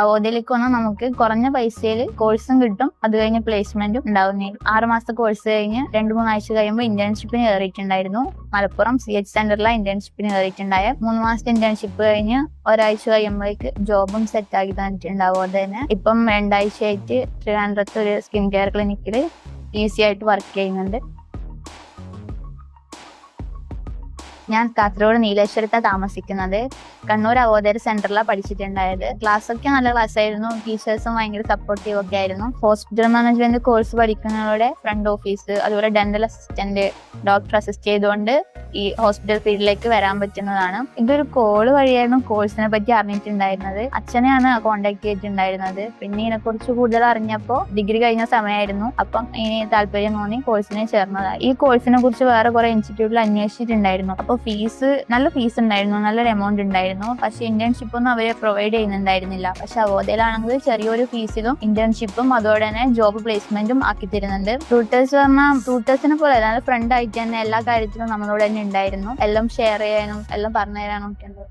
അവോദയിലേക്ക് വന്നാൽ നമുക്ക് കുറഞ്ഞ പൈസയിൽ കോഴ്സും കിട്ടും, അത് കഴിഞ്ഞ് പ്ലേസ്മെന്റും ഉണ്ടാവുന്നതായിരുന്നു. 6 മാസത്തെ കോഴ്സ് കഴിഞ്ഞ് 2-3 ആഴ്ച കഴിയുമ്പോൾ ഇന്റേൺഷിപ്പിന് കയറിയിട്ടുണ്ടായിരുന്നു. മലപ്പുറം CH സെന്ററിലെ ഇന്റേൺഷിപ്പിന് കയറിയിട്ടുണ്ടായ 3 മാസത്തെ ഇന്റേൺഷിപ്പ് കഴിഞ്ഞ് ഒരാഴ്ച കഴിയുമ്പോഴേക്ക് ജോബും സെറ്റ് ആക്കി തന്നിട്ടുണ്ടാവും. അത് തന്നെ ഇപ്പം 2 ആഴ്ചയായിട്ട് ട്രിവാൻഡ്രത്ത് ഒരു സ്കിൻ കെയർ ക്ലിനിക്കിൽ ഈസി ആയിട്ട് വർക്ക് ചെയ്യുന്നുണ്ട്. ഞാൻ കാസർഗോഡ് നീലേശ്വരത്താണ് താമസിക്കുന്നത്. കണ്ണൂർ അവോദയ സെന്ററിലാണ് പഠിച്ചിട്ടുണ്ടായത്. ക്ലാസ്സൊക്കെ നല്ല ക്ലാസ്സായിരുന്നു, ടീച്ചേഴ്സും ഭയങ്കര സപ്പോർട്ടീവ് ഒക്കെ ആയിരുന്നു. ഹോസ്പിറ്റൽ മാനേജ്മെന്റ് കോഴ്സ് പഠിക്കുന്നവരുടെ ഫ്രണ്ട് ഓഫീസ്, അതുപോലെ ഡെന്റൽ അസിസ്റ്റന്റ്, ഡോക്ടർ അസിസ്റ്റ് ചെയ്തുകൊണ്ട് ഈ ഹോസ്പിറ്റൽ ഫീൽഡിലേക്ക് വരാൻ പറ്റുന്നതാണ്. ഇതൊരു കോള് വഴിയായിരുന്നു കോഴ്സിനെ പറ്റി അറിഞ്ഞിട്ടുണ്ടായിരുന്നത്. അച്ഛനെയാണ് കോണ്ടാക്ട് ചെയ്തിട്ടുണ്ടായിരുന്നത്. പിന്നെ ഇതിനെക്കുറിച്ച് കൂടുതൽ അറിഞ്ഞപ്പോൾ ഡിഗ്രി കഴിഞ്ഞ സമയമായിരുന്നു. അപ്പം ഇനി താല്പര്യം തോന്നി കോഴ്സിനെ ചേർന്നതായി. ഈ കോഴ്സിനെ കുറിച്ച് വേറെ കുറെ ഇൻസ്റ്റിറ്റ്യൂട്ടിൽ അന്വേഷിച്ചിട്ടുണ്ടായിരുന്നു. അപ്പോൾ നല്ല ഫീസ് ഉണ്ടായിരുന്നു, നല്ലൊരു എമൗണ്ട് ഉണ്ടായിരുന്നു. പക്ഷെ ഇന്റേൺഷിപ്പ് ഒന്നും അവരെ പ്രൊവൈഡ് ചെയ്യുന്നുണ്ടായിരുന്നില്ല. പക്ഷെ അവോദയിലാണെങ്കിൽ ചെറിയൊരു ഫീസിലും ഇന്റേൺഷിപ്പും അതുപോലെ തന്നെ ജോബ് പ്ലേസ്മെന്റും ആക്കി തരുന്നുണ്ട്. ട്യൂട്ടേഴ്സ് പറഞ്ഞാൽ ട്യൂട്ടേഴ്സിനെ പോലെ അതായത് ഫ്രണ്ട് ആയിട്ട് തന്നെ എല്ലാ കാര്യത്തിലും നമ്മളോട് തന്നെ ഉണ്ടായിരുന്നു. എല്ലാം ഷെയർ ചെയ്യാനും എല്ലാം പറഞ്ഞു തരാനും ഒക്കെ ഉണ്ട്.